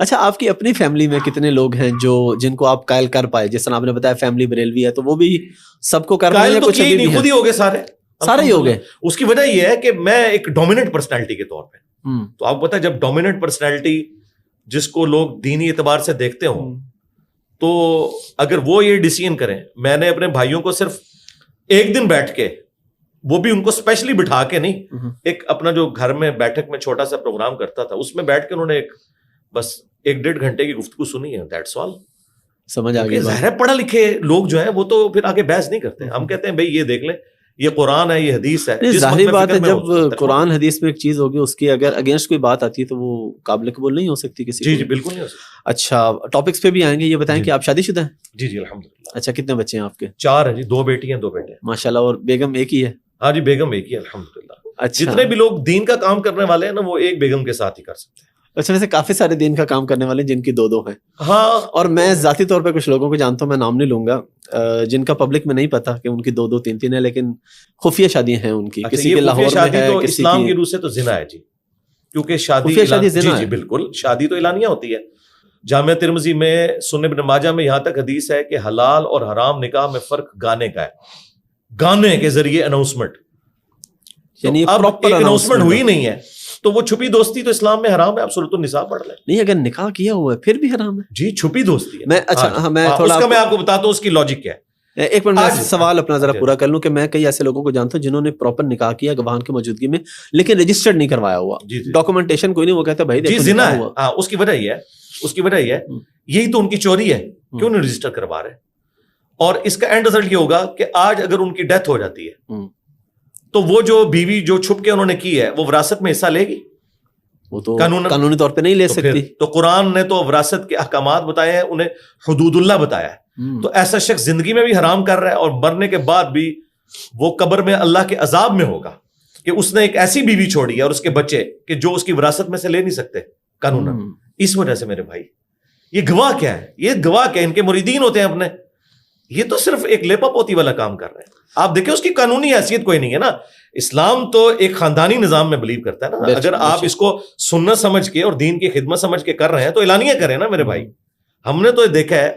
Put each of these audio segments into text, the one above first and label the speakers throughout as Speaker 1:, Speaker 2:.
Speaker 1: اچھا آپ کی اپنی فیملی میں کتنے لوگ ہیں جو جن کو آپ قائل کر پائے؟ جس طرح آپ نے بتایا فیملی بریلوی ہے تو وہ بھی سب کو کر پائے یا کچھ ابھی بھی
Speaker 2: خود ہی ہو گئے
Speaker 1: سارے ہی ہو گئے؟
Speaker 2: اس کی وجہ یہ ہے کہ میں ایک ڈومیننٹ پرسنالٹی کے طور پہ، تو آپ پتہ جب ڈومیننٹ پرسنالٹی جس کو لوگ دینی اعتبار سے دیکھتے ہوں تو اگر وہ یہ ڈیسیژن کریں، میں نے اپنے بھائیوں کو صرف ایک دن بیٹھ کے، وہ بھی ان کو اسپیشلی بٹھا کے نہیں، ایک اپنا جو گھر میں بیٹھک میں چھوٹا سا پروگرام کرتا تھا اس میں بیٹھ کے انہوں نے بس 1-1.5 گھنٹے کی گفتگو سنی ہے، دیٹس آل.
Speaker 1: سمجھ آ گئی.
Speaker 2: ظاہر ہے پڑھا لکھے لوگ جو ہیں وہ تو پھر آگے بحث نہیں کرتے. ہم کہتے ہیں بھائی یہ دیکھ لیں، یہ قرآن ہے، یہ حدیث ہے.
Speaker 1: ظاہری بات ہے جب قرآن حدیث میں ایک چیز ہوگی اس کی اگر اگینسٹ کوئی بات آتی ہے تو وہ قابل قبول نہیں ہو سکتی کسی کو.
Speaker 2: جی بالکل نہیں ہو سکتی.
Speaker 1: اچھا ٹاپکس پہ بھی آئیں گے. یہ بتائیں کہ آپ شادی شدہ ہیں؟
Speaker 2: جی الحمدللہ.
Speaker 1: اچھا کتنے بچے ہیں آپ کے؟
Speaker 2: 4 ہیں جی، 2 بیٹی ہیں 2 بیٹے ہیں.
Speaker 1: ماشاء اللہ. اور بیگم ایک ہی ہے؟
Speaker 2: ہاں جی بیگم ایک ہی ہے الحمدللہ.
Speaker 1: اچھا
Speaker 2: جتنے بھی لوگ دین کا کام کرنے والے ہیں نا وہ ایک بیگم کے ساتھ ہی کر سکتے ہیں.
Speaker 1: اچھا ویسے کافی سارے دین کا کام کرنے والے جن کی 2 ہیں.
Speaker 2: ہاں
Speaker 1: اور میں ذاتی طور پہ کچھ لوگوں کو جانتا ہوں، میں نام نہیں لوں گا، جن کا پبلک میں نہیں پتا کہ ان کی 2 3 ہے، لیکن خفیہ شادیاں ہیں ان کی. کسی کے لاہور میں ہے، کسی
Speaker 2: اسلام کی روح سے تو زنا ہے جی، کیونکہ شادی جی بالکل شادی تو اعلانیہ ہوتی ہے. جامعہ ترمذی میں، سنن ابن ماجہ میں یہاں تک حدیث ہے کہ حلال اور حرام نکاح میں فرق گانے کا ہے، گانے کے ذریعے اناؤنسمنٹ. یعنی اب ایک اناؤنسمنٹ ہوئی نہیں ہے تو وہ چھپی دوستی تو اسلام میں حرام ہے. آپ سورۃ النساء پڑھ لیں.
Speaker 1: نہیں اگر نکاح کیا ہوا ہے پھر بھی حرام ہے جی.
Speaker 2: چھپی دوستی ہے.
Speaker 1: میں اچھا میں تھوڑا
Speaker 2: میں آپ کو بتاتا ہوں اس کی لاجک کیا ہے.
Speaker 1: ایک منٹ میں سوال اپنا ذرا پورا کر لوں کہ میں کئی ایسے لوگوں کو جانتا ہوں جنہوں نے پراپر نکاح کیا گواہان کی موجودگی میں لیکن رجسٹرڈ نہیں کروایا ہوا، ڈاکومنٹیشن کوئی نہیں. وہ کہتا ہے بھائی دیکھو
Speaker 2: زنا ہے. اس کی وجہ یہ ہے، اس کی وجہ یہ ہے، یہی تو ان کی چوری ہے، کیوں نہیں رجسٹر کروا رہے. اور اس کا اینڈ رزلٹ یہ ہوگا کہ آج اگر ان کی ڈیتھ ہو جاتی ہے تو وہ جو بیوی جو چھپ کے انہوں نے کی ہے وہ وراثت میں حصہ لے گی؟
Speaker 1: وہ تو قانونی طور پہ نہیں لے سکتی.
Speaker 2: تو قرآن نے تو وراثت کے احکامات بتائے ہیں، انہیں حدود اللہ بتایا ہے. تو ایسا شخص زندگی میں بھی حرام کر رہا ہے اور مرنے کے بعد بھی وہ قبر میں اللہ کے عذاب میں ہوگا کہ اس نے ایک ایسی بیوی چھوڑی ہے اور اس کے بچے کہ جو اس کی وراثت میں سے لے نہیں سکتے قانون. اس وجہ سے میرے بھائی یہ گواہ کیا ہے، یہ گواہ کیا، ان کے مریدین ہوتے ہیں اپنے. یہ تو صرف ایک لیپا پوتی والا کام کر رہے ہیں. آپ دیکھیں اس کی قانونی حیثیت کوئی نہیں ہے نا. اسلام تو ایک خاندانی نظام میں بلیو کرتا ہے نا. اگر آپ اس کو سنت سمجھ کے اور دین کی خدمت سمجھ کے کر رہے ہیں تو اعلانیہ کریں نا میرے بھائی. ہم نے تو دیکھا ہے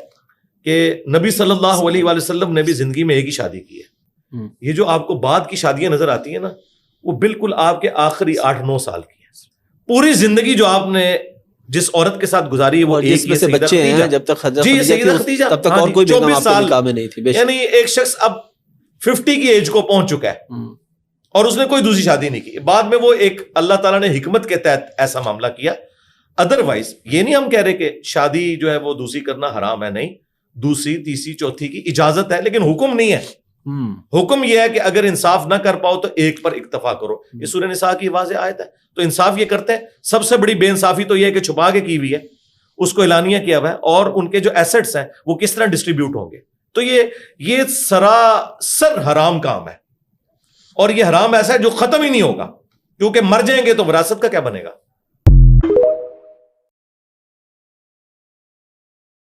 Speaker 2: کہ نبی صلی اللہ علیہ وآلہ وسلم نے بھی زندگی میں ایک ہی شادی کی ہے. یہ جو آپ کو بعد کی شادیاں نظر آتی ہیں نا وہ بالکل آپ کے آخری 8-9 سال کی ہے. پوری زندگی جو آپ نے جس عورت کے ساتھ گزاری ہے وہ ایک ہی
Speaker 1: بچے ہیں جب تک
Speaker 2: سیدہ خدیجہ
Speaker 1: تب تک اور کوئی 24 سال میں نہیں تھی.
Speaker 2: یعنی ایک شخص اب 50 کی ایج کو پہنچ چکا ہے اور اس نے کوئی دوسری شادی نہیں کی. بعد میں وہ ایک اللہ تعالیٰ نے حکمت کے تحت ایسا معاملہ کیا. ادروائز یہ نہیں ہم کہہ رہے کہ شادی جو ہے وہ دوسری کرنا حرام ہے، نہیں، دوسری تیسری چوتھی کی اجازت ہے لیکن حکم نہیں ہے. حکم یہ ہے کہ اگر انصاف نہ کر پاؤ تو ایک پر اکتفا کرو. یہ سورہ نساء کی واضح آیت ہے. تو انصاف یہ کرتے ہیں. سب سے بڑی بے انصافی تو یہ ہے کہ چھپا کے کی ہوئی ہے، اس کو اعلانیہ کیا ہوا ہے، اور ان کے جو ایسٹس ہیں وہ کس طرح ڈسٹریبیوٹ ہوں گے. تو یہ سراسر حرام کام ہے اور یہ حرام ایسا ہے جو ختم ہی نہیں ہوگا کیونکہ مر جائیں گے تو وراثت کا کیا بنے گا.